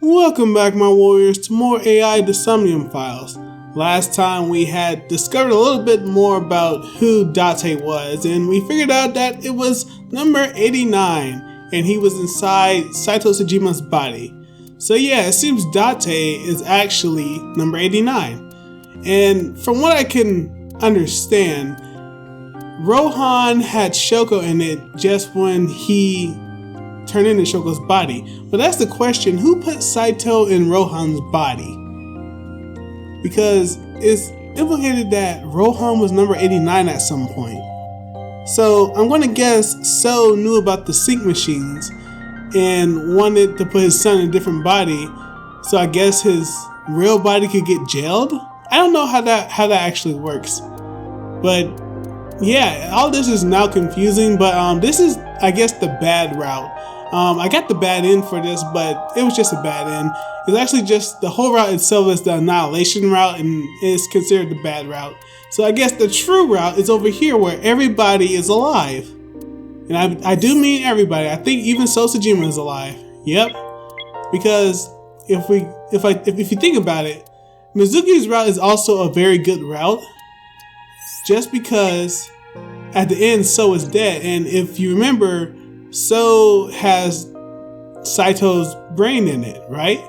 Welcome back, my warriors, to more AI the Somnium files. Last time we had discovered a little bit more about who Date was, and we figured out that it was number 89, and he was inside Saito Tsujima's body. So yeah, it seems Date is actually number 89. And from what I can understand, Rohan had Shoko in it just when he turned into Shoko's body. But that's the question, who put Saito in Rohan's body? Because it's implicated that Rohan was number 89 at some point. So I'm going to guess So knew about the sync machines and wanted to put his son in a different body, so I guess his real body could get jailed? I don't know how that actually works. But yeah, all this is now confusing, but this is, I guess, the bad route. I got the bad end for this, but it was just a bad end. It's actually just, the whole route itself is the annihilation route, and it's considered the bad route. So I guess the true route is over here where everybody is alive. And I do mean everybody. I think even Tsujima is alive. Yep. Because if you think about it, Mizuki's route is also a very good route. Just because at the end So is dead, and if you remember, So has Saito's brain in it, right?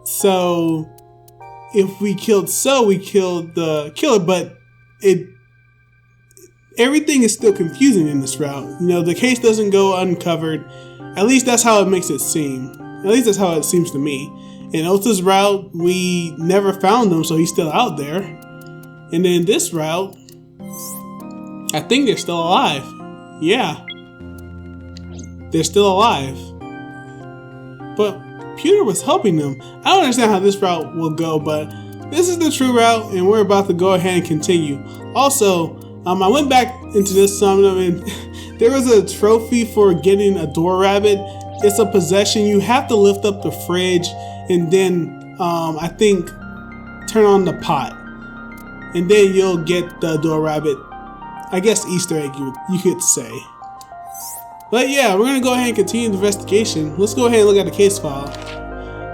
So if we killed So, we killed the killer, but everything is still confusing in this route. You know, the case doesn't go uncovered. At least that's how it makes it seem. At least that's how it seems to me. In Ota's route, we never found him, so he's still out there. And then this route, I think they're still alive. Yeah. They're still alive. But Pewter was helping them. I don't understand how this route will go, but this is the true route, and we're about to go ahead and continue. Also, I went back into this Somnium, and there was a trophy for getting a door rabbit. It's a possession. You have to lift up the fridge and then, I think, turn on the pot. And then you'll get the door rabbit. I guess Easter egg, you could say. But yeah, we're going to go ahead and continue the investigation. Let's go ahead and look at the case file.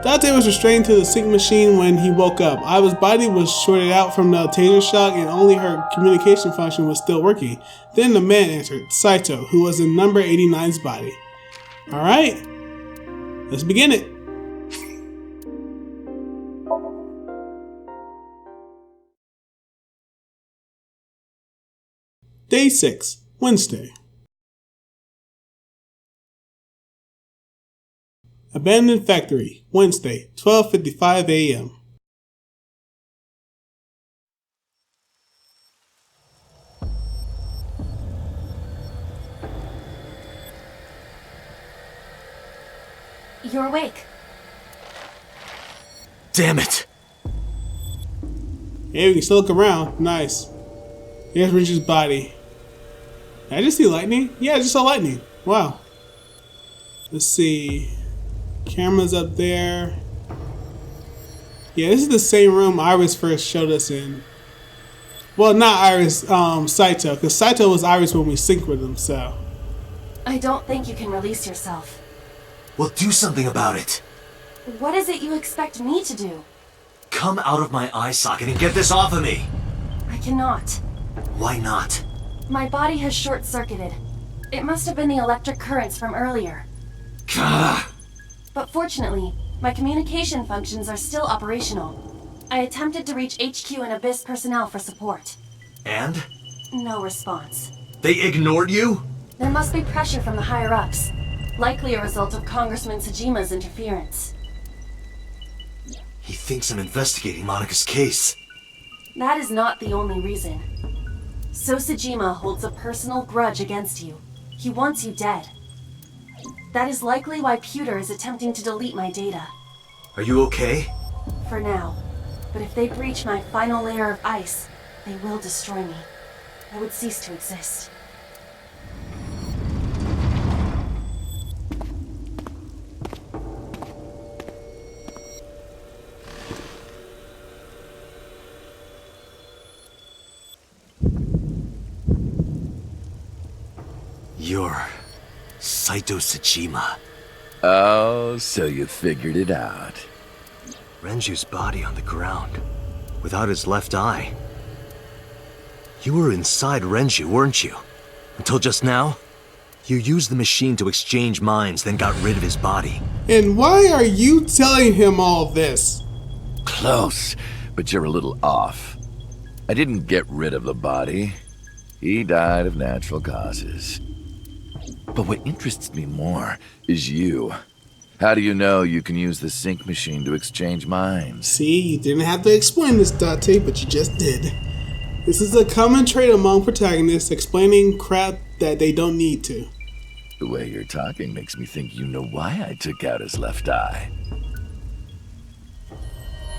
Date was restrained to the sync machine when he woke up. Iva's body was shorted out from the taser shock, and only her communication function was still working. Then the man entered, Saito, who was in number 89's body. Alright, let's begin it. Day 6, Wednesday. Abandoned Factory, Wednesday, 12:55 a.m. You're awake. Damn it! Hey, we can still look around. Nice. Here's Richard's body. Did I just see lightning? Yeah, I just saw lightning. Wow. Let's see. Camera's up there. Yeah, this is the same room Iris first showed us in. Well, not Iris, Saito, because Saito was Iris when we synced with him, so. I don't think you can release yourself. Well, do something about it. What is it you expect me to do? Come out of my eye socket and get this off of me. I cannot. Why not? My body has short-circuited. It must have been the electric currents from earlier. Gah! But fortunately, my communication functions are still operational. I attempted to reach HQ and Abyss personnel for support. And? No response. They ignored you? There must be pressure from the higher-ups. Likely a result of Congressman Tsujima's interference. He thinks I'm investigating Monika's case. That is not the only reason. So Tsujima holds a personal grudge against you. He wants you dead. That is likely why Pewter is attempting to delete my data. Are you okay? For now. But if they breach my final layer of ice, they will destroy me. I would cease to exist. You're Saito Tsujima. Oh, so you figured it out. Renju's body on the ground, without his left eye. You were inside Renju, weren't you? Until just now? You used the machine to exchange minds, then got rid of his body. And why are you telling him all this? Close, but you're a little off. I didn't get rid of the body. He died of natural causes. But what interests me more is you. How do you know you can use the sync machine to exchange minds? See, you didn't have to explain this, Date, but you just did. This is a common trait among protagonists, explaining crap that they don't need to. The way you're talking makes me think you know why I took out his left eye.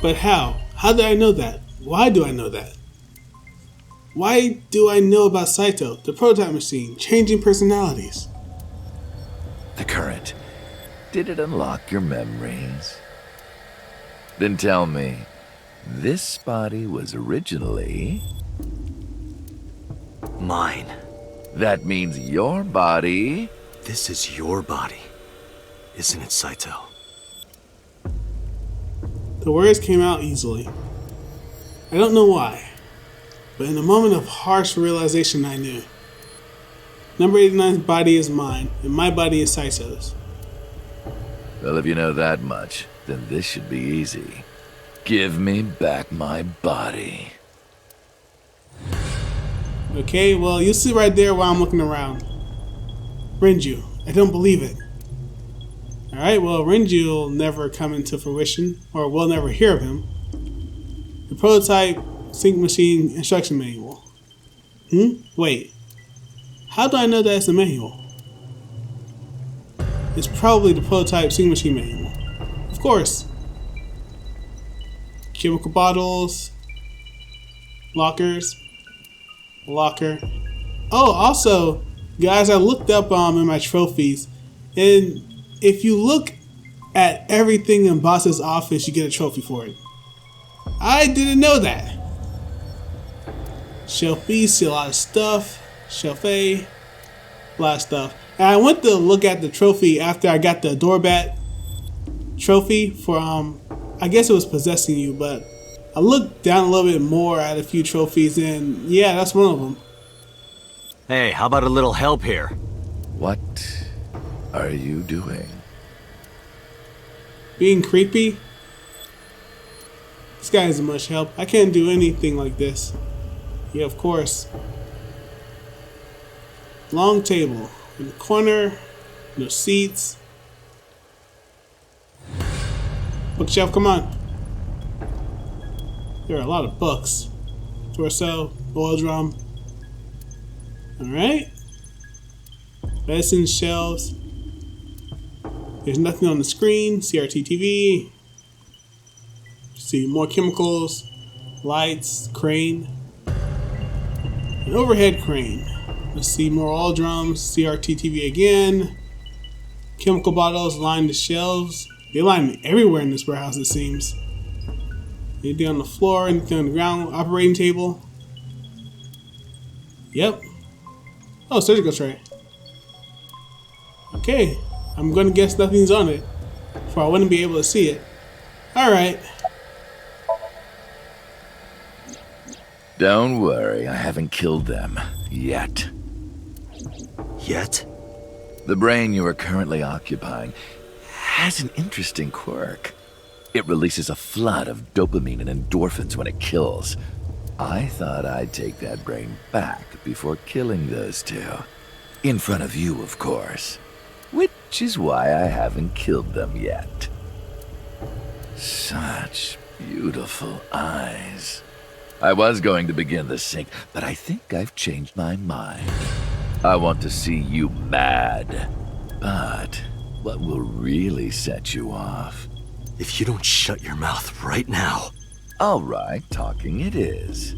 But how? How did I know that? Why do I know that? Why do I know about Saito, the prototype machine, changing personalities? The current. Did it unlock your memories? Then tell me, this body was originally... Mine. That means your body... This is your body, isn't it, Saito? The words came out easily. I don't know why, but in a moment of harsh realization I knew. Number 89's body is mine, and my body is Saito's. Well, if you know that much, then this should be easy. Give me back my body. Okay, well, you'll see right there while I'm looking around. Renju, I don't believe it. Alright, well, Renju will never come into fruition, or we'll never hear of him. The prototype sync machine instruction manual. Wait. How do I know that it's a manual? It's probably the prototype sync machine manual. Of course. Chemical bottles. Lockers. Locker. Oh, also, guys, I looked up in my trophies, and if you look at everything in Boss's office, you get a trophy for it. I didn't know that. Shelf B, see a lot of stuff. Shelf A, a lot of stuff. And I went to look at the trophy after I got the Doorbat trophy for, I guess it was Possessing You, but I looked down a little bit more at a few trophies, and yeah, that's one of them. Hey, how about a little help here? What are you doing? Being creepy? This guy isn't much help. I can't do anything like this. Yeah, of course. Long table. In the corner. No seats. Bookshelf, come on. There are a lot of books. Torso. Oil drum. Alright. Medicine shelves. There's nothing on the screen. CRT TV. See more chemicals. Lights. Crane. An overhead crane. Let's see more oil drums. CRT TV again. Chemical bottles line the shelves. They line everywhere in this warehouse, it seems. Anything on the floor, anything on the ground. Operating table. Yep. Oh, surgical tray. Okay. I'm gonna guess nothing's on it, for I wouldn't be able to see it. Alright. Don't worry, I haven't killed them. Yet. Yet? The brain you are currently occupying has an interesting quirk. It releases a flood of dopamine and endorphins when it kills. I thought I'd take that brain back before killing those two. In front of you, of course. Which is why I haven't killed them yet. Such beautiful eyes. I was going to begin the sync, but I think I've changed my mind. I want to see you mad. But what will really set you off? If you don't shut your mouth right now. All right, talking it is.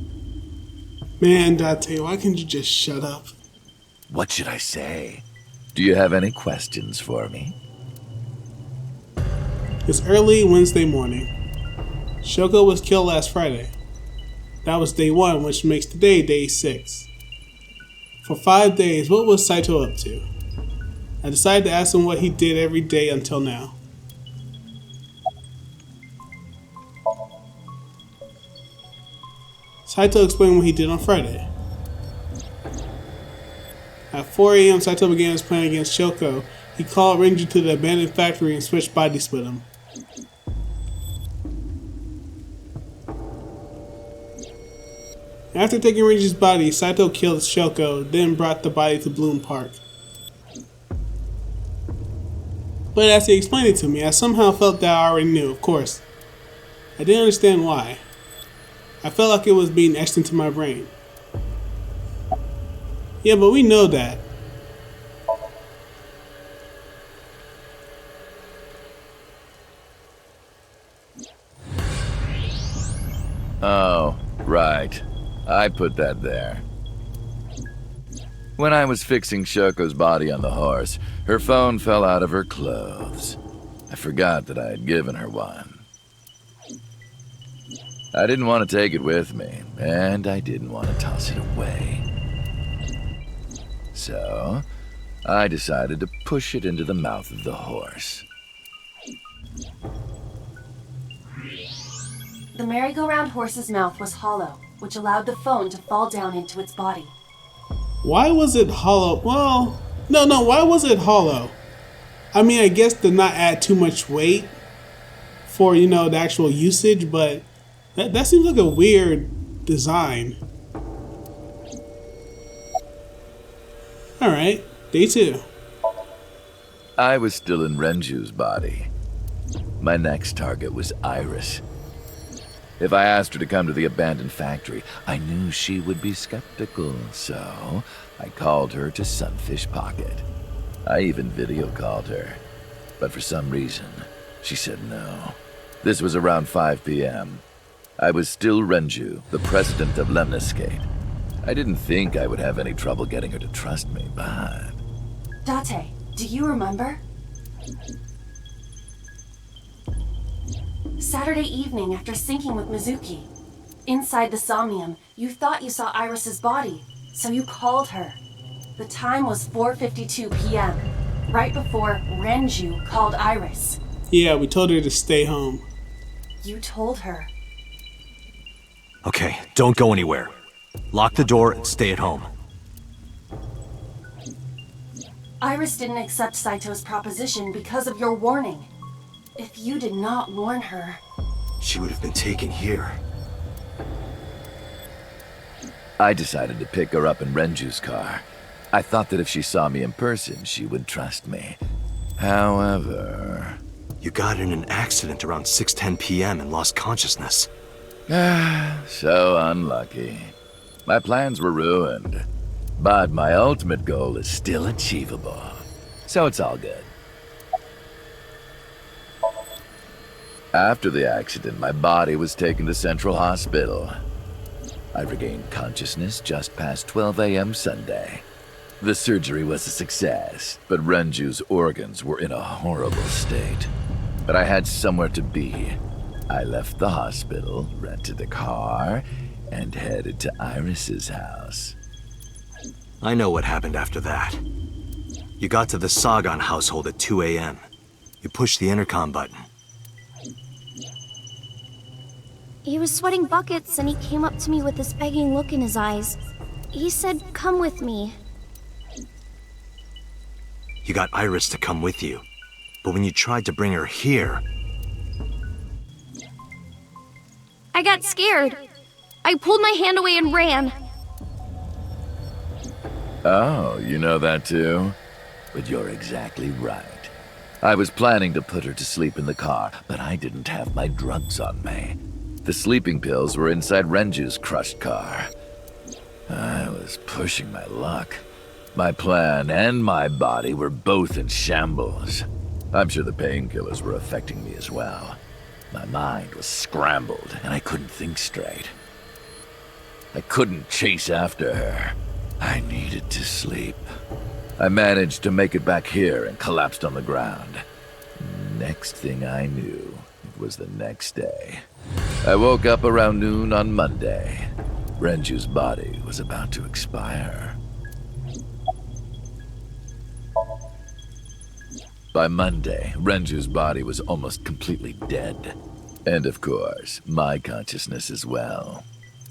Man, Date, why can't you just shut up? What should I say? Do you have any questions for me? It's early Wednesday morning. Shoko was killed last Friday. That was day 1, which makes today day 6. For 5 days, what was Saito up to? I decided to ask him what he did every day until now. Saito explained what he did on Friday. At 4 a.m., Saito began his plan against Shoko. He called Renju to the abandoned factory and switched bodies with him. After taking Renju's body, Saito killed Shoko, then brought the body to Bloom Park. But as he explained it to me, I somehow felt that I already knew, of course. I didn't understand why. I felt like it was being etched into my brain. Yeah, but we know that. Oh, right. I put that there. When I was fixing Shoko's body on the horse, her phone fell out of her clothes. I forgot that I had given her one. I didn't want to take it with me, and I didn't want to toss it away. So, I decided to push it into the mouth of the horse. The merry-go-round horse's mouth was hollow, which allowed the phone to fall down into its body. Why was it hollow? Well, no, why was it hollow? I mean, I guess to not add too much weight for, the actual usage, but that seems like a weird design. Alright, day 2. I was still in Renju's body. My next target was Iris. If I asked her to come to the abandoned factory, I knew she would be skeptical, so I called her to Sunfish Pocket. I even video called her, but for some reason, she said no. This was around 5 p.m. I was still Renju, the president of Lemniscate. I didn't think I would have any trouble getting her to trust me, but... Date, do you remember? Saturday evening after syncing with Mizuki. Inside the Somnium, you thought you saw Iris's body, so you called her. The time was 4:52 p.m., right before Renju called Iris. Yeah, we told her to stay home. You told her. Okay, don't go anywhere. Lock the door and stay at home. Iris didn't accept Saito's proposition because of your warning. If you did not warn her... She would have been taken here. I decided to pick her up in Renju's car. I thought that if she saw me in person, she would trust me. However... You got in an accident around 6:10 p.m. and lost consciousness. So unlucky. My plans were ruined. But my ultimate goal is still achievable. So it's all good. After the accident, my body was taken to Central Hospital. I regained consciousness just past 12 a.m. Sunday. The surgery was a success, but Renju's organs were in a horrible state. But I had somewhere to be. I left the hospital, rented a car, and headed to Iris's house. I know what happened after that. You got to the Sagan household at 2 a.m. You pushed the intercom button. He was sweating buckets and he came up to me with this begging look in his eyes. He said, "Come with me." You got Iris to come with you. But when you tried to bring her here... I got scared. I pulled my hand away and ran. Oh, you know that too? But you're exactly right. I was planning to put her to sleep in the car, but I didn't have my drugs on me. The sleeping pills were inside Renju's crushed car. I was pushing my luck. My plan and my body were both in shambles. I'm sure the painkillers were affecting me as well. My mind was scrambled, and I couldn't think straight. I couldn't chase after her. I needed to sleep. I managed to make it back here and collapsed on the ground. Next thing I knew, it was the next day. I woke up around noon on Monday. Renju's body was about to expire. By Monday, Renju's body was almost completely dead. And of course, my consciousness as well.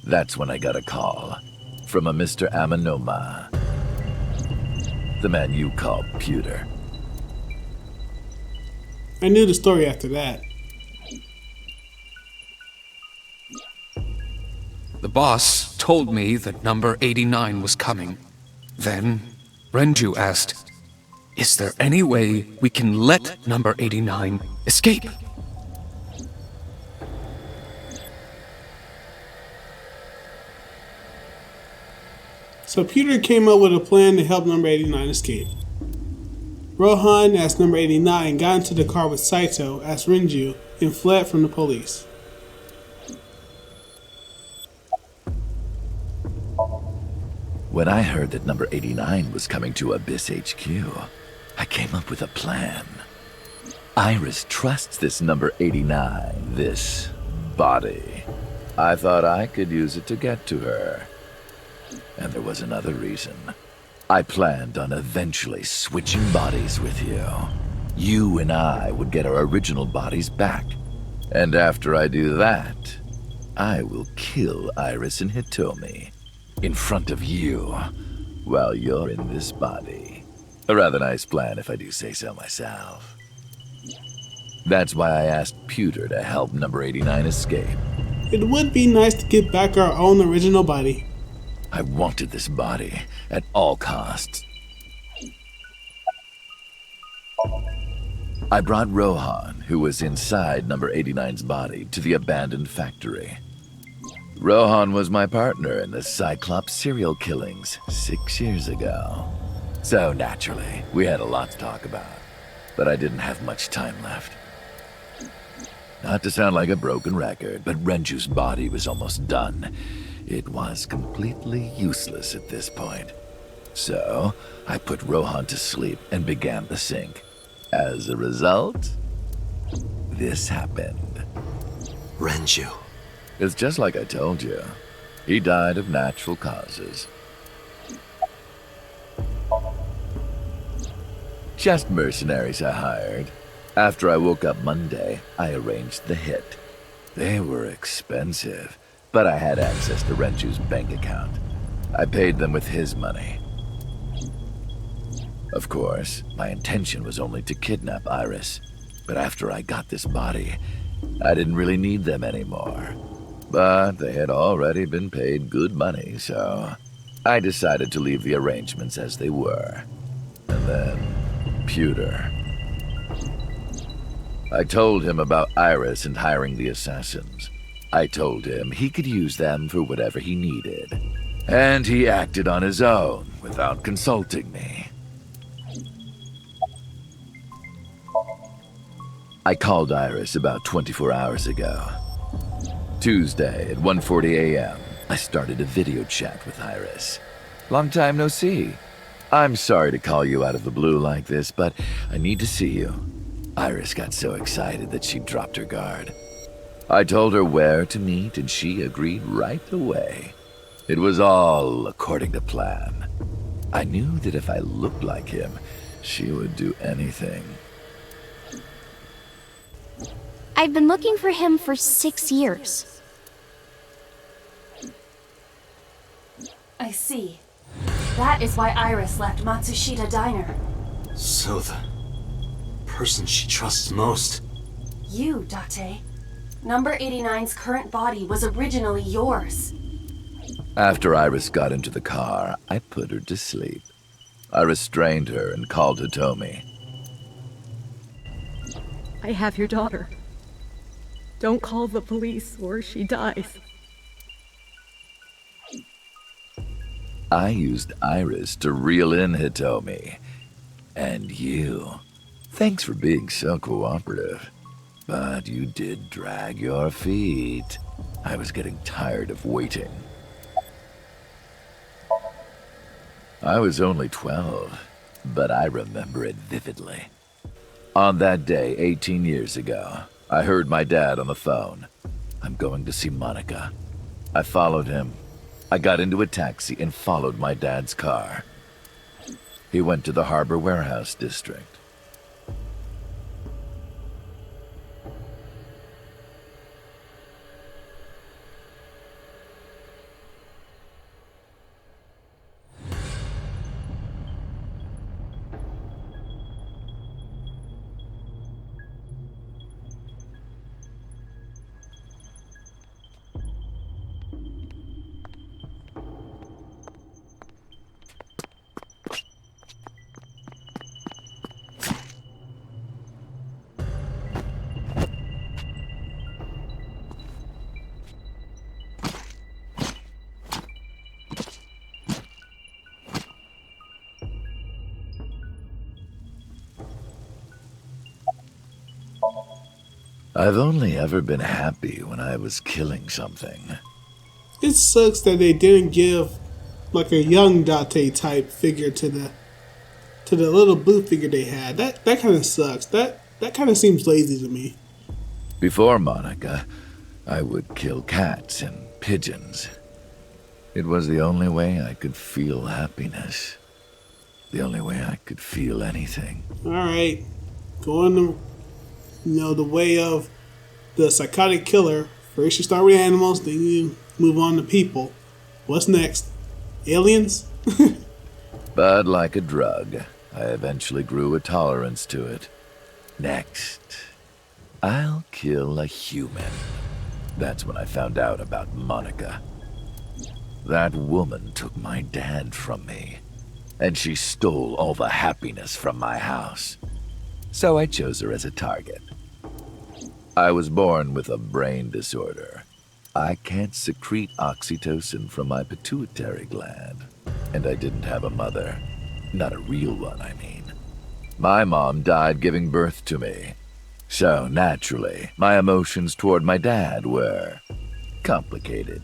That's when I got a call from a Mr. Amanoma. The man you call Pewter. I knew the story after that. The boss told me that number 89 was coming. Then, Renju asked, "Is there any way we can let number 89 escape?" So Peter came up with a plan to help number 89 escape. Rohan, as number 89, got into the car with Saito as Renju and fled from the police. When I heard that number 89 was coming to Abyss HQ, I came up with a plan. Iris trusts this number 89, this body. I thought I could use it to get to her. And there was another reason. I planned on eventually switching bodies with you. You and I would get our original bodies back. And after I do that, I will kill Iris and Hitomi in front of you while you're in this body. A rather nice plan if I do say so myself. That's why I asked Pewter to help number 89 escape. It would be nice to get back our own original body. I wanted this body at all costs. I brought Rohan, who was inside number 89's body, to the abandoned factory. Rohan was my partner in the Cyclops serial killings 6 years ago. So naturally, we had a lot to talk about, but I didn't have much time left. Not to sound like a broken record, but Renju's body was almost done. It was completely useless at this point. So, I put Rohan to sleep and began the sync. As a result, this happened. Renju. It's just like I told you. He died of natural causes. Just mercenaries I hired. After I woke up Monday, I arranged the hit. They were expensive, but I had access to Renju's bank account. I paid them with his money. Of course, my intention was only to kidnap Iris, but after I got this body, I didn't really need them anymore. But they had already been paid good money, so I decided to leave the arrangements as they were. And then, Pewter. I told him about Iris and hiring the assassins. I told him he could use them for whatever he needed. And he acted on his own without consulting me. I called Iris about 24 hours ago. Tuesday at 1:40 a.m., I started a video chat with Iris. Long time no see. I'm sorry to call you out of the blue like this, but I need to see you. Iris got so excited that she dropped her guard. I told her where to meet, and she agreed right away. It was all according to plan. I knew that if I looked like him, she would do anything. I've been looking for him for 6 years. I see. That is why Iris left Matsushita Diner. So the person she trusts most. You, Date. Number 89's current body was originally yours. After Iris got into the car, I put her to sleep. I restrained her and called Hitomi. I have your daughter. Don't call the police or she dies. I used Iris to reel in Hitomi. And you. Thanks for being so cooperative. But you did drag your feet. I was getting tired of waiting. I was only 12, but I remember it vividly. On that day, 18 years ago, I heard my dad on the phone. I'm going to see Monica. I followed him. I got into a taxi and followed my dad's car. He went to the Harbor Warehouse District. I've only ever been happy when I was killing something. It sucks that they didn't give like a young Date type figure to the little blue figure they had. That kind of sucks. That kind of seems lazy to me. Before Monica, I would kill cats and pigeons. It was the only way I could feel happiness. The only way I could feel anything. Alright. Going the way of the psychotic killer. First you start with animals, then you move on to people. What's next? Aliens? But like a drug, I eventually grew a tolerance to it. Next, I'll kill a human. That's when I found out about Monica. That woman took my dad from me, and she stole all the happiness from my house. So I chose her as a target. I was born with a brain disorder. I can't secrete oxytocin from my pituitary gland. And I didn't have a mother. Not a real one, I mean. My mom died giving birth to me. So, naturally, my emotions toward my dad were complicated.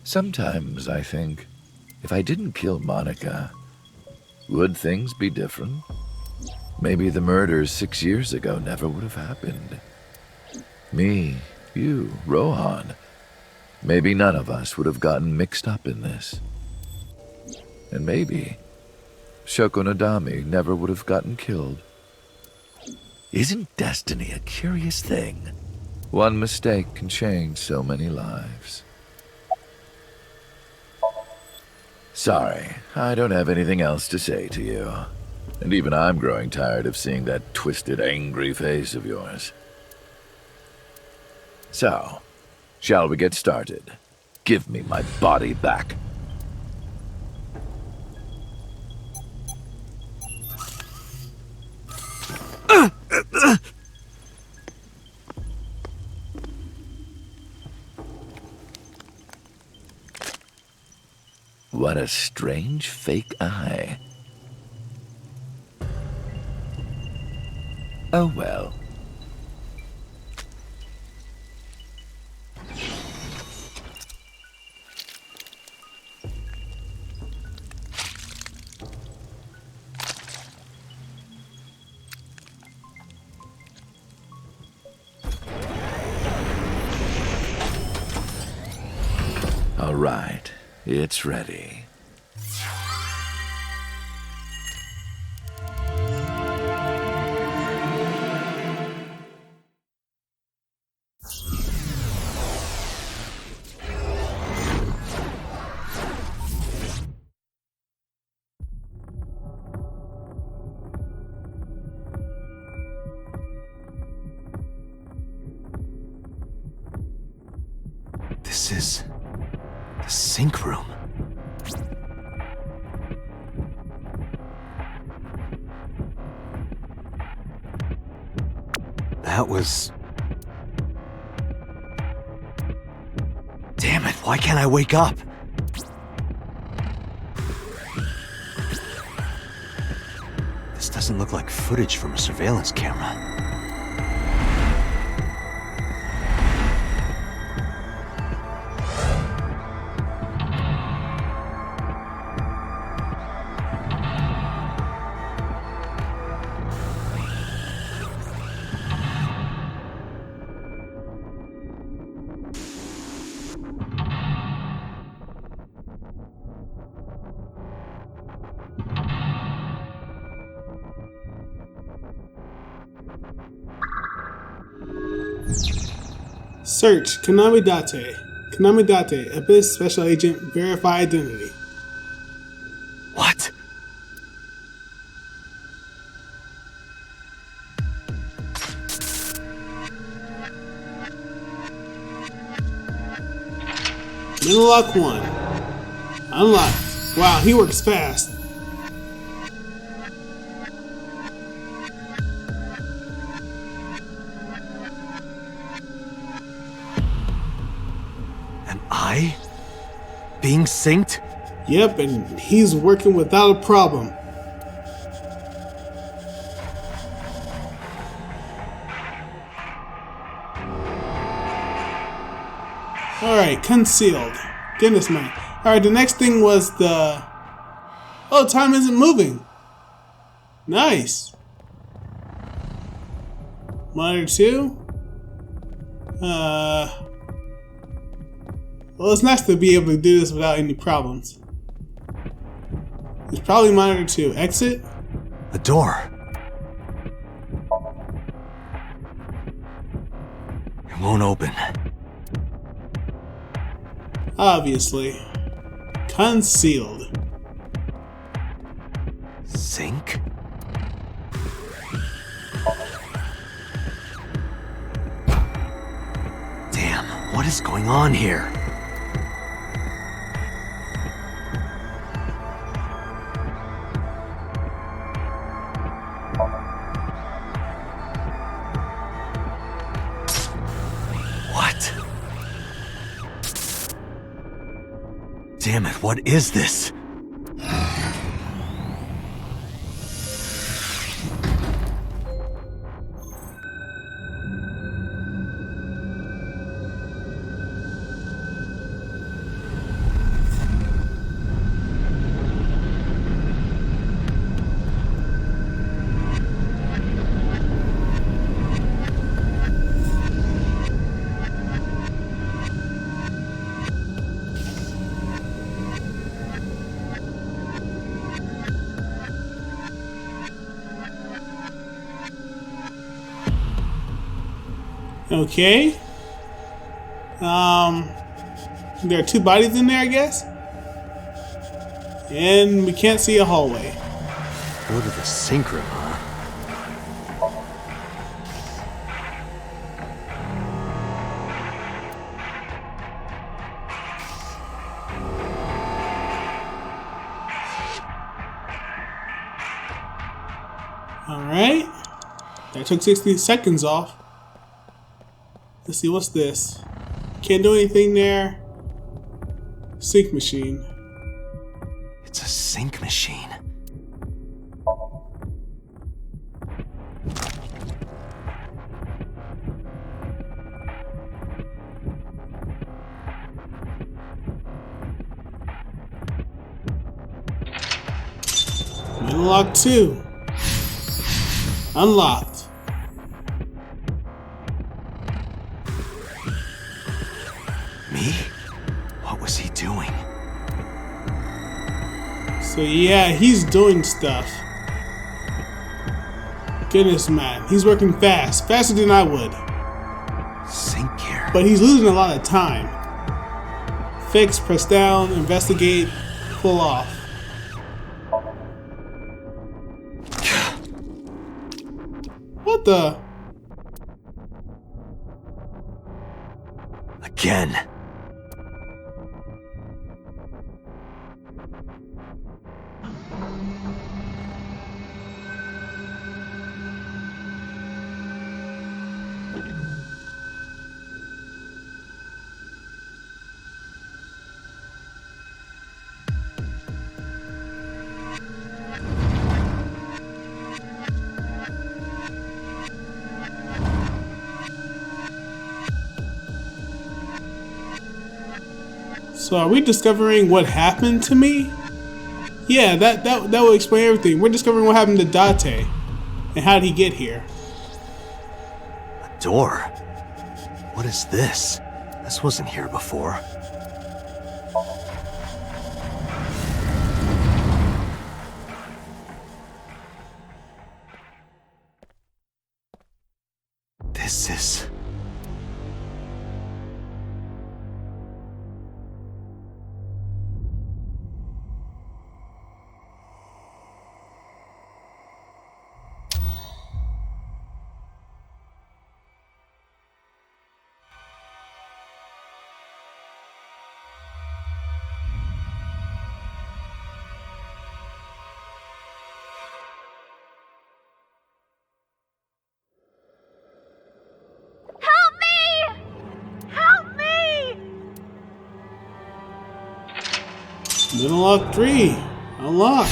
Sometimes I think, if I didn't kill Monica, would things be different? Maybe the murders 6 years ago never would have happened. Me, you, Rohan. Maybe none of us would have gotten mixed up in this. And maybe Shoko Nadami never would have gotten killed. Isn't destiny a curious thing? One mistake can change so many lives. Sorry, I don't have anything else to say to you. And even I'm growing tired of seeing that twisted, angry face of yours. So, shall we get started? Give me my body back. What a strange fake eye. Oh well. All right, it's ready. This is the sync room. That was... Damn it, why can't I wake up? This doesn't look like footage from a surveillance camera. Search Konami Date. Konami Date, Abyss Special Agent, verify identity. What? Mental lock 1. Unlocked. Wow, he works fast. Being synced? Yep, and he's working without a problem. Alright, concealed. Goodness man. Alright, the next thing was the... Oh, time isn't moving. Nice. Monitor 2. Well, it's nice to be able to do this without any problems. It's probably monitor 2. Exit. A door. It won't open. Obviously. Concealed. Sync? Damn, what is going on here? What? Damn it, what is this? Okay. There are two bodies in there, I guess. And we can't see a hallway. Go to the sync room, huh? Alright. That took 60 seconds off. Let's see, what's this? Can't do anything there. Sync machine. It's a sync machine. Unlock 2. Unlocked. Me? What was he doing? So yeah, he's doing stuff. Goodness man, he's working fast. Faster than I would. Sync gear. But he's losing a lot of time. Fix, press down, investigate, pull off. What the? Again. So are we discovering what happened to me? Yeah, that will explain everything. We're discovering what happened to Date. And how did he get here? A door? What is this? This wasn't here before. This is... Unlock 3. Unlocked.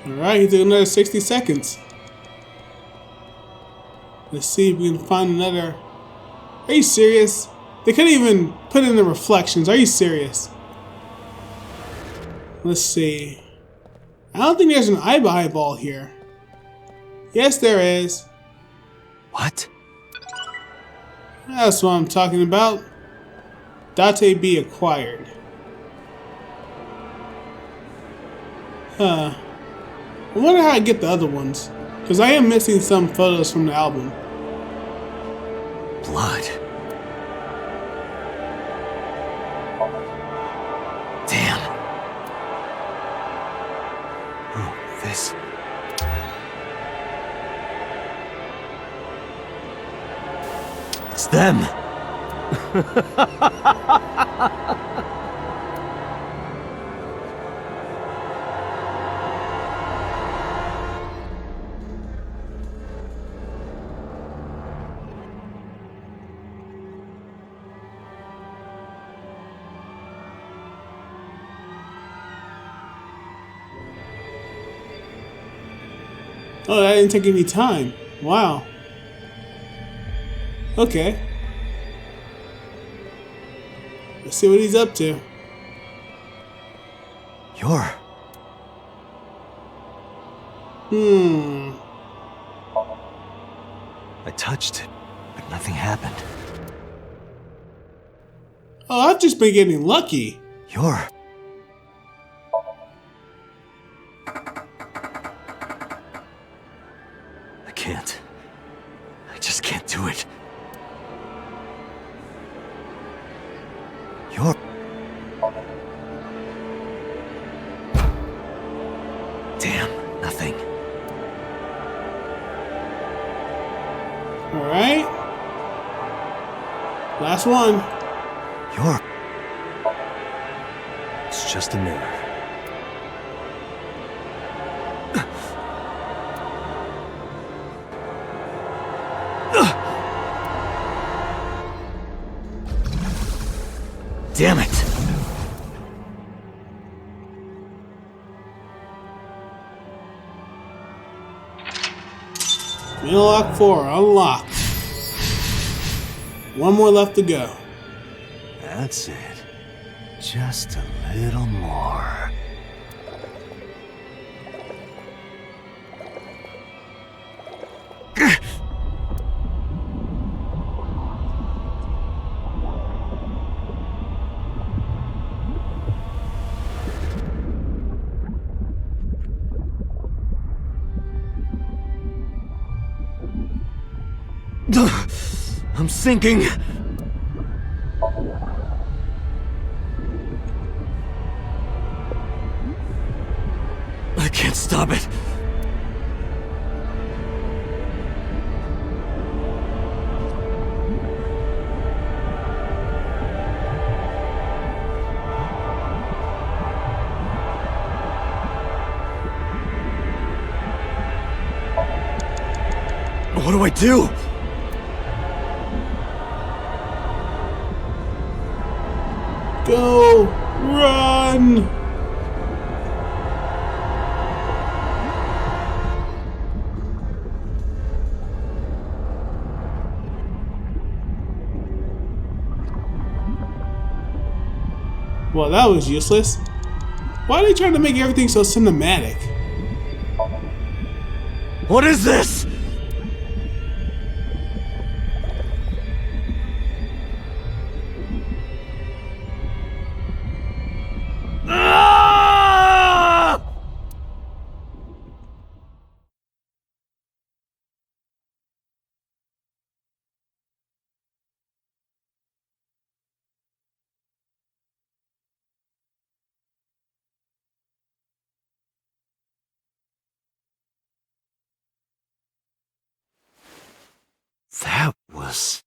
Alright, he took another 60 seconds. Let's see if we can find another. Are you serious? They couldn't even put in the reflections. Are you serious? Let's see. I don't think there's an eyeball here. Yes, there is. What? That's what I'm talking about. Date be acquired. I wonder how I get the other ones. Because I am missing some photos from the album. Blood. Damn. Oh, this. It's them. Oh, that didn't take any time. Wow. Okay. Let's see what he's up to. You're... I touched it, but nothing happened. Oh, I've just been getting lucky. You're... I can't. I just can't do it. You're... Damn, nothing. Alright. Last one. You're... It's just a mirror. Damn it! Interlock 4 unlocked. One more left to go. That's it. Just a little more. I'm sinking. I can't stop it. What do I do? Go! Run! Well, that was useless. Why are they trying to make everything so cinematic? What is this? That was...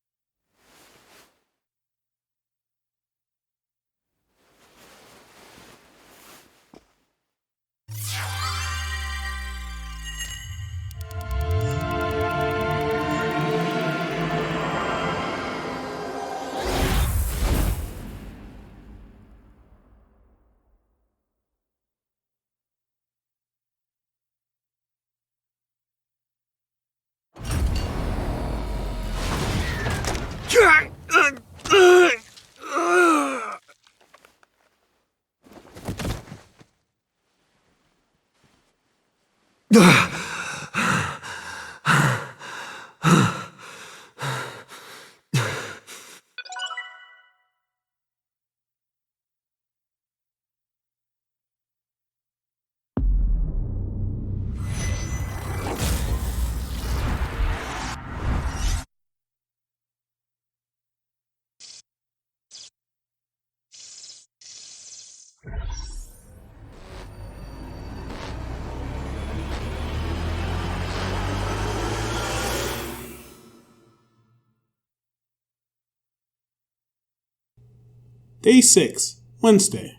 Day 6, Wednesday.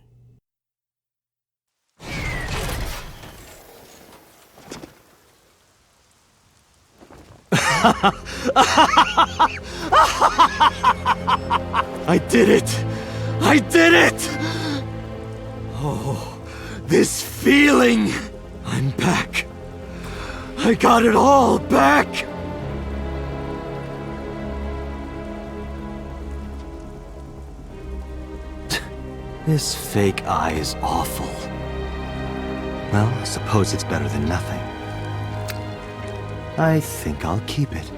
I did it! I did it! Oh, this feeling! I'm back. I got it all back! This fake eye is awful. Well, I suppose it's better than nothing. I think I'll keep it.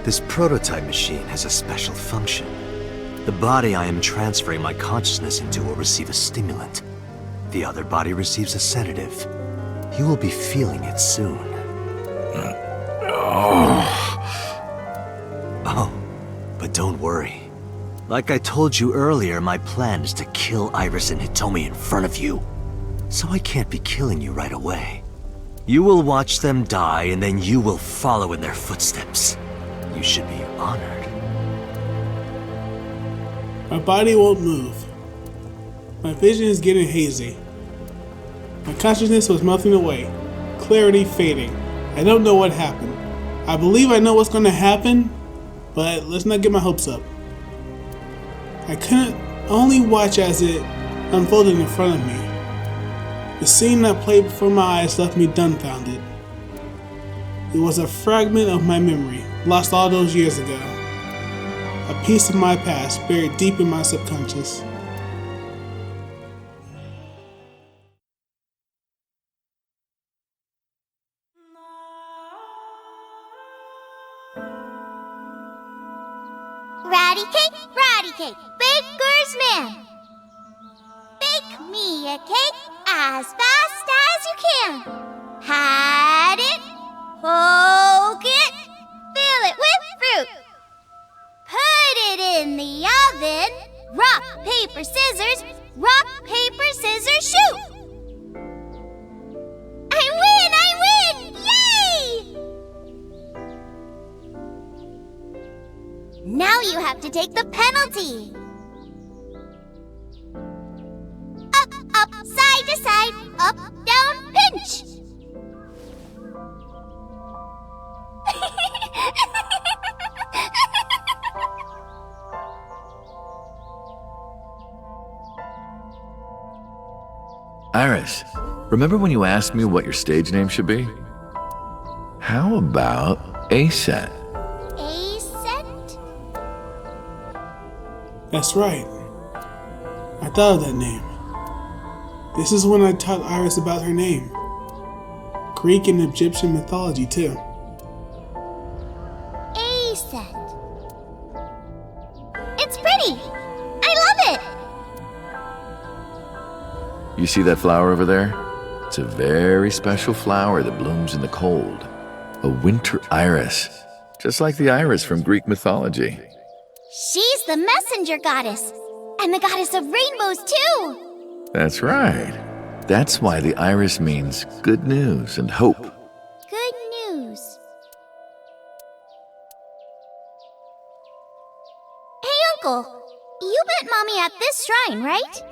This prototype machine has a special function. The body I am transferring my consciousness into will receive a stimulant. The other body receives a sedative. You will be feeling it soon. Oh, but don't worry. Like I told you earlier, my plan is to kill Iris and Hitomi in front of you. So I can't be killing you right away. You will watch them die, and then you will follow in their footsteps. You should be honored. My body won't move. My vision is getting hazy. My consciousness was melting away, clarity fading. I don't know what happened. I believe I know what's going to happen, but let's not get my hopes up. I couldn't only watch as it unfolded in front of me. The scene that played before my eyes left me dumbfounded. It was a fragment of my memory, lost all those years ago. A piece of my past buried deep in my subconscious. Ratty cake, baker's man. Bake me a cake as fast as you can. Had it, poke it, fill it with fruit. Put it in the oven. Rock, paper, scissors. Rock, paper, scissors, shoot. I win! Yay! Now you have to take the penalty. Up, side to side, up, down, pinch. Iris, remember when you asked me what your stage name should be? How about A-Set? A-Set? That's right. I thought of that name. This is when I taught Iris about her name. Greek and Egyptian mythology, too. A-Set. It's pretty. I love it. You see that flower over there? It's a very special flower that blooms in the cold. A winter iris, just like the iris from Greek mythology. She's the messenger goddess, and the goddess of rainbows, too. That's right. That's why the iris means good news and hope. Good news. Hey, Uncle, you met Mommy at this shrine, right?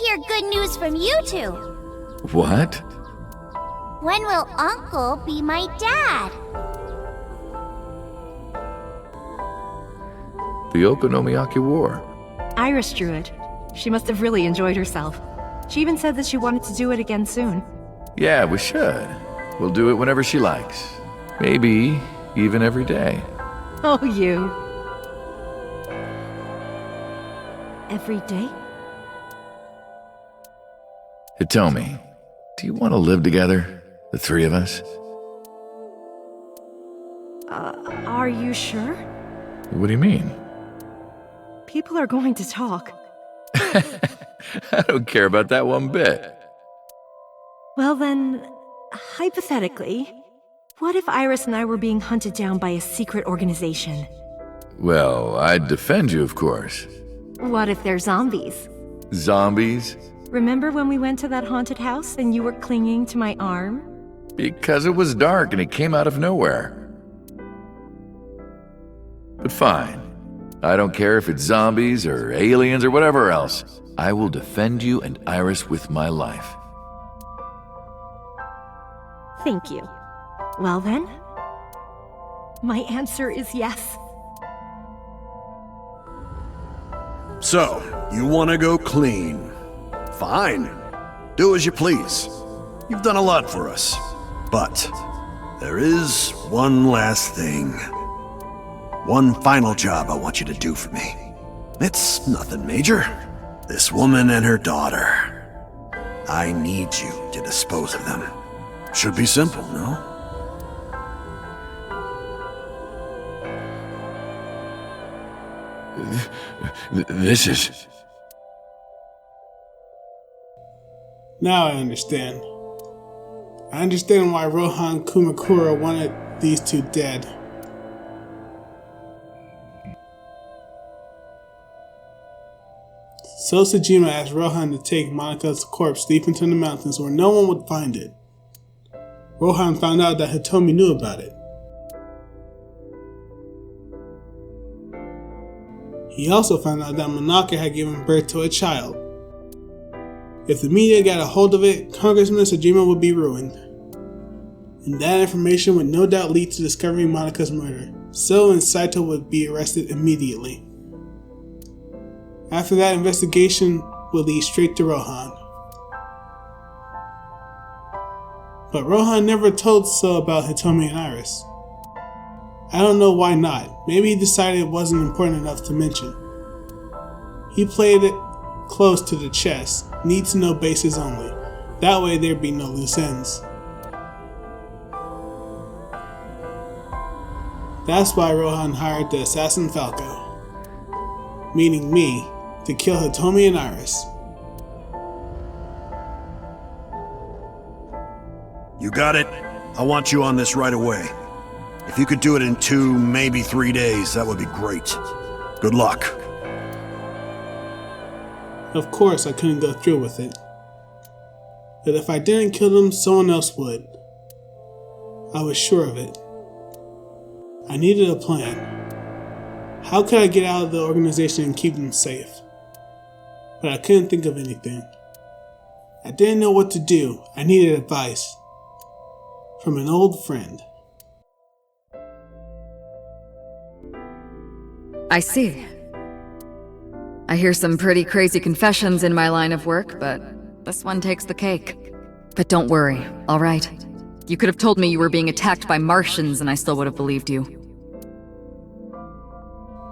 hear good news from you two. What? When will Uncle be my dad? The Okonomiyaki War. Iris drew it. She must have really enjoyed herself. She even said that she wanted to do it again soon. Yeah, we should. We'll do it whenever she likes. Maybe even every day. Oh, you. Every day? Hitomi, do you want to live together? The three of us? Are you sure? What do you mean? People are going to talk. I don't care about that one bit. Well then, hypothetically, what if Iris and I were being hunted down by a secret organization? Well, I'd defend you, of course. What if they're zombies? Zombies? Remember when we went to that haunted house and you were clinging to my arm? Because it was dark and it came out of nowhere. But fine. I don't care if it's zombies or aliens or whatever else. I will defend you and Iris with my life. Thank you. Well then, my answer is yes. So, you want to go clean? Fine. Do as you please. You've done a lot for us. But there is one last thing. One final job I want you to do for me. It's nothing major. This woman and her daughter. I need you to dispose of them. Should be simple, no? This is... Now I understand. I understand why Rohan Kumakura wanted these two dead. So Sejima asked Rohan to take Monika's corpse deep into the mountains where no one would find it. Rohan found out that Hitomi knew about it. He also found out that Monaka had given birth to a child. If the media got a hold of it, Congressman Sejima would be ruined. And that information would no doubt lead to discovering Monika's murder. So and Saito would be arrested immediately. After that, investigation would lead straight to Rohan. But Rohan never told So about Hitomi and Iris. I don't know why not. Maybe he decided it wasn't important enough to mention. He played it close to the chest, need to know bases only. That way there'd be no loose ends. That's why Rohan hired the assassin Falco, meaning me, to kill Hitomi and Iris. You got it? I want you on this right away. If you could do it in 2, maybe 3 days, that would be great. Good luck. Of course I couldn't go through with it. But if I didn't kill them, someone else would. I was sure of it. I needed a plan. How could I get out of the organization and keep them safe? But I couldn't think of anything. I didn't know what to do. I needed advice. From an old friend. I see. I hear some pretty crazy confessions in my line of work, but this one takes the cake. But don't worry, all right? You could have told me you were being attacked by Martians and I still would have believed you.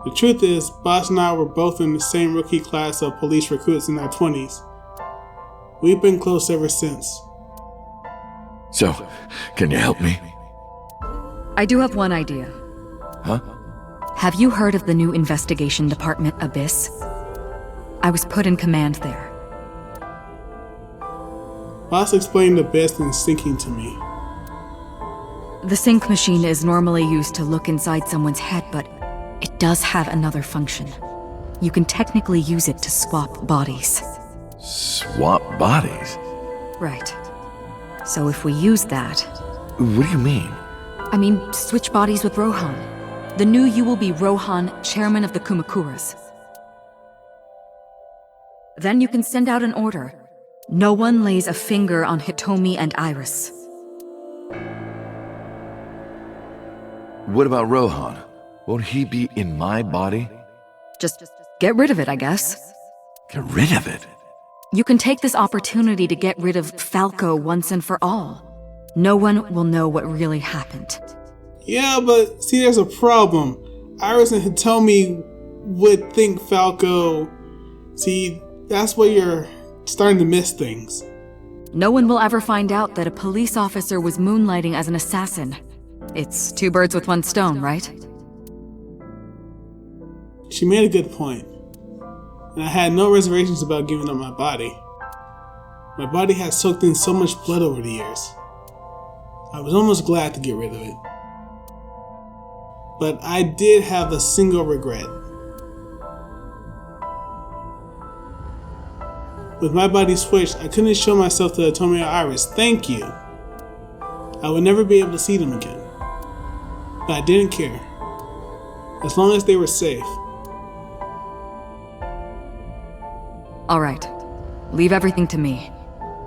The truth is, Boss and I were both in the same rookie class of police recruits in our 20s. We've been close ever since. So, can you help me? I do have one idea. Huh? Have you heard of the new investigation department, Abyss? I was put in command there. Boss explained the best in syncing to me. The sync machine is normally used to look inside someone's head, but it does have another function. You can technically use it to swap bodies. Swap bodies? Right. So if we use that... What do you mean? I mean, switch bodies with Rohan. The new you will be Rohan, chairman of the Kumakuras. Then you can send out an order. No one lays a finger on Hitomi and Iris. What about Rohan? Won't he be in my body? Just get rid of it, I guess. Get rid of it? You can take this opportunity to get rid of Falco once and for all. No one will know what really happened. Yeah, but see, there's a problem. Iris and Hitomi would think Falco... See, that's where you're starting to miss things. No one will ever find out that a police officer was moonlighting as an assassin. It's 2 birds with 1 stone, right? She made a good point. And I had no reservations about giving up my body. My body had soaked in so much blood over the years. I was almost glad to get rid of it. But I did have a single regret. With my body switched, I couldn't show myself to Hitomi or Iris, thank you. I would never be able to see them again. But I didn't care. As long as they were safe. All right. Leave everything to me.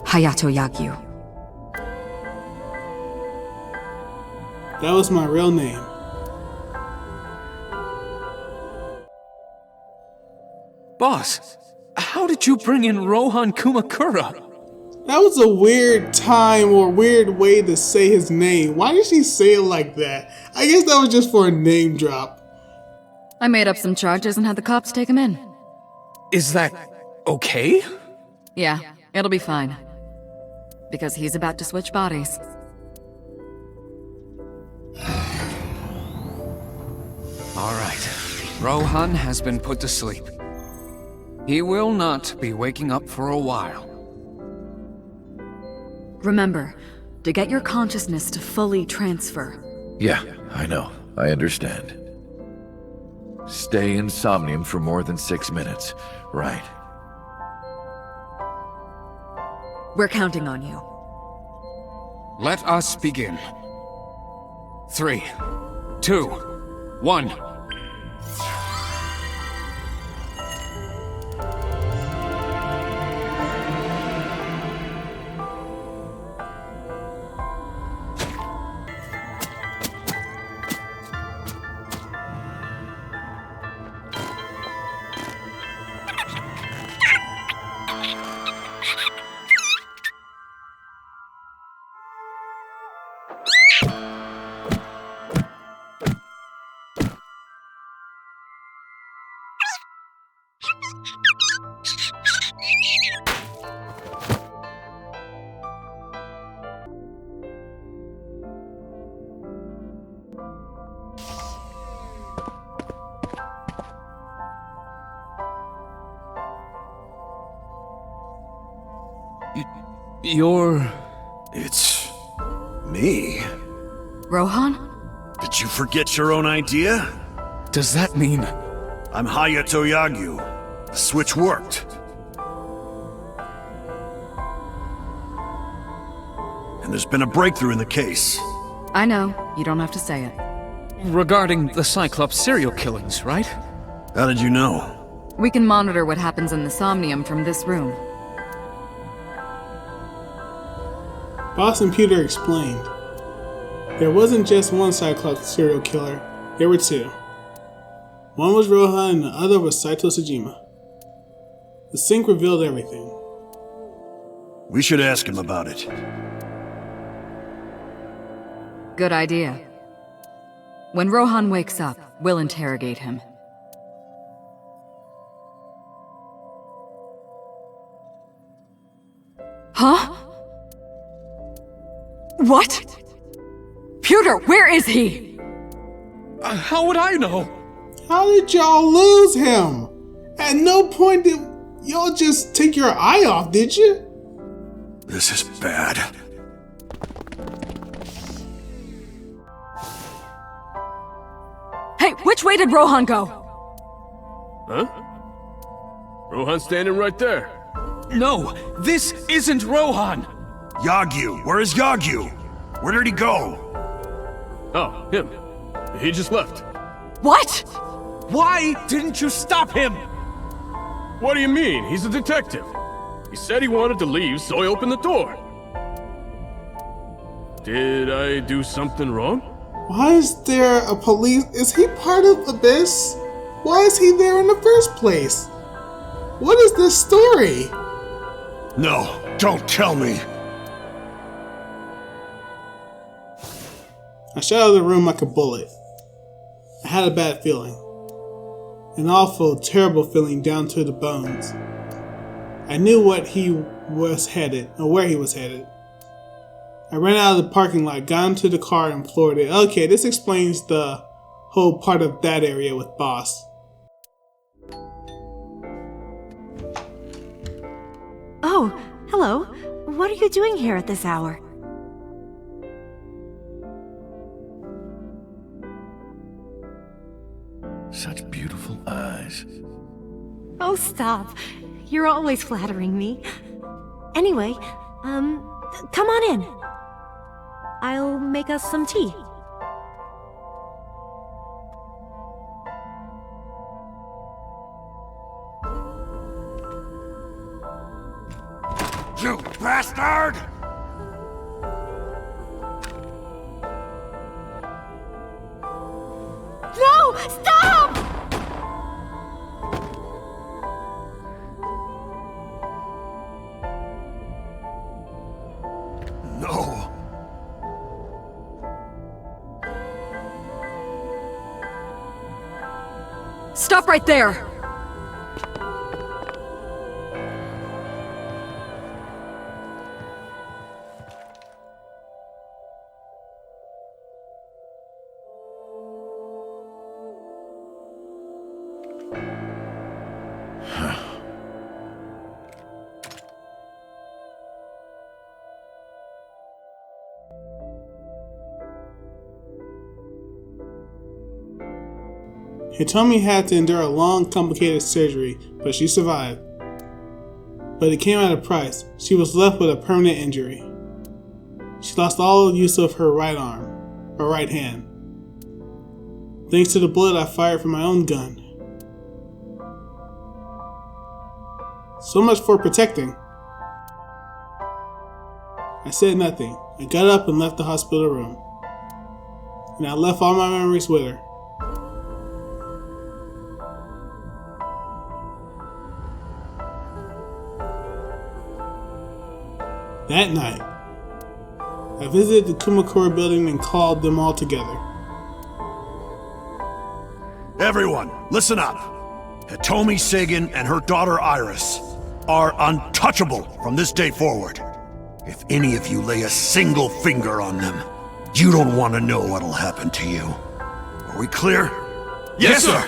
Hayato Yagyu. That was my real name. Boss, how did you bring in Rohan Kumakura? That was a weird time or weird way to say his name. Why did she say it like that? I guess that was just for a name drop. I made up some charges and had the cops take him in. Is that okay? Yeah, it'll be fine. Because he's about to switch bodies. All right. Rohan has been put to sleep. He will not be waking up for a while. Remember, to get your consciousness to fully transfer. Yeah, I know. I understand. Stay in Somnium for more than 6 minutes. Right. We're counting on you. Let us begin. 3, 2, 1. It's... me? Rohan? Did you forget your own idea? Does that mean... I'm Hayato Yagyu. The switch worked. And there's been a breakthrough in the case. I know, you don't have to say it. Regarding the Cyclops serial killings, right? How did you know? We can monitor what happens in the Somnium from this room. Boss and Peter explained. There wasn't just one Cyclops serial killer, there were 2. One was Rohan and the other was Saito Sejima. The sync revealed everything. We should ask him about it. Good idea. When Rohan wakes up, we'll interrogate him. Huh? What? Pewter, where is he? How would I know? How did y'all lose him? At no point did y'all just take your eye off, did you? This is bad. Hey, which way did Rohan go? Huh? Rohan's standing right there. No, this isn't Rohan! Yagyu! Where is Yagyu? Where did he go? Oh, him. He just left. What? Why didn't you stop him? What do you mean? He's a detective. He said he wanted to leave, so I opened the door. Did I do something wrong? Why is there a police? Is he part of Abyss? Why is he there in the first place? What is this story? No, don't tell me. I shot out of the room like a bullet. I had a bad feeling. An awful, terrible feeling down to the bones. I knew what he was headed, or where he was headed. I ran out of the parking lot, got into the car, and floored it. Okay, this explains the whole part of that area with Boss. Oh, hello. What are you doing here at this hour? Such beautiful eyes. Oh, stop. You're always flattering me. Anyway, come on in. I'll make us some tea. You bastard! No! Stop! No. Stop right there! Hitomi had to endure a long, complicated surgery, but she survived. But it came at a price. She was left with a permanent injury. She lost all use of her right arm, or right hand, thanks to the bullet I fired from my own gun. So much for protecting. I said nothing. I got up and left the hospital room. And I left all my memories with her. That night, I visited the Kumakura building and called them all together. Everyone, listen up. Hitomi Sagan and her daughter Iris are untouchable from this day forward. If any of you lay a single finger on them, you don't want to know what'll happen to you. Are we clear? Yes, sir!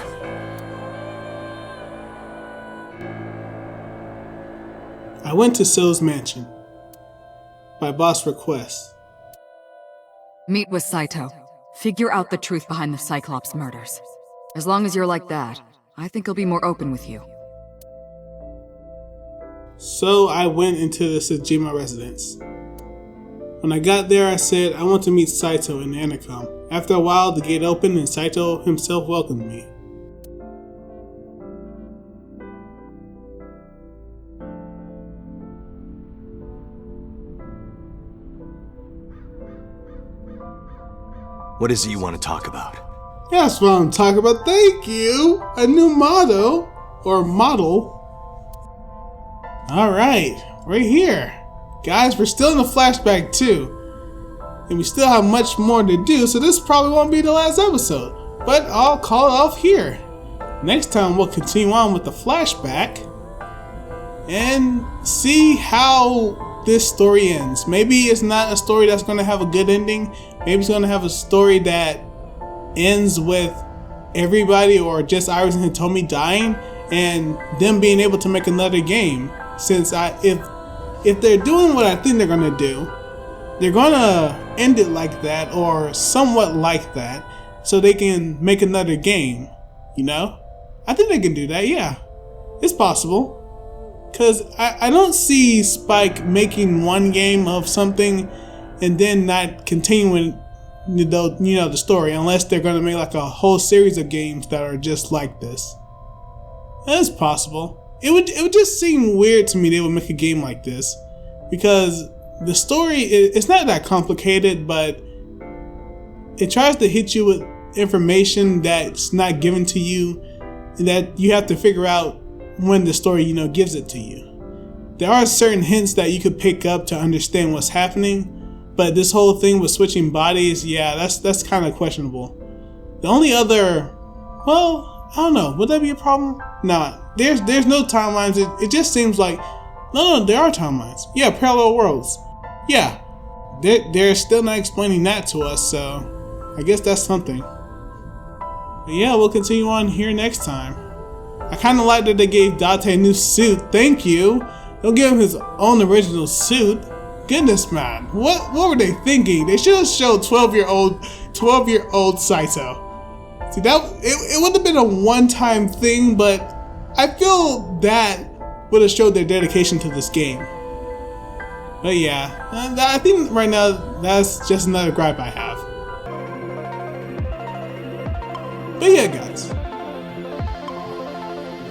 I went to So's mansion. By boss request. Meet with Saito. Figure out the truth behind the Cyclops murders. As long as you're like that, I think he'll be more open with you. So I went into the Sejima residence. When I got there, I said I want to meet Saito in the intercom. After a while, the gate opened and Saito himself welcomed me. What is it you want to talk about? That's what I'm talking about. Thank you. A new motto or model. All right, we're here, guys. We're still in the flashback too, and we still have much more to do. So this probably won't be the last episode, but I'll call it off here. Next time we'll continue on with the flashback and see how this story ends. Maybe it's not a story that's going to have a good ending. Maybe it's going to have a story that ends with everybody or just Iris and Hitomi dying and them being able to make another game. Since if they're doing what I think they're going to do, they're going to end it like that or somewhat like that so they can make another game, you know? I think they can do that, yeah. It's possible. Because I don't see Spike making one game of something and then not continuing the story unless they're going to make like a whole series of games that are just like this. It's possible. it would just seem weird to me they would make a game like this, because the story it's not that complicated, but it tries to hit you with information that's not given to you, and that you have to figure out when the story, you know, gives it to you. There are certain hints that you could pick up to understand what's happening, but this whole thing with switching bodies, yeah, that's kind of questionable. The only other, well, I don't know, would that be a problem? Nah, there's no timelines. It just seems like, no, there are timelines. Yeah, parallel worlds. Yeah, they're still not explaining that to us, so I guess that's something. But yeah, we'll continue on here next time. I kind of like that they gave Date a new suit. Thank you. They'll give him his own original suit. Goodness, man, what were they thinking? They should have showed 12-year-old Saito. See, that it would have been a one-time thing, but I feel that would have showed their dedication to this game. But yeah, I think right now that's just another gripe I have. But yeah, guys,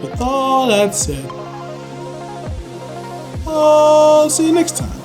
with all that said, I'll see you next time.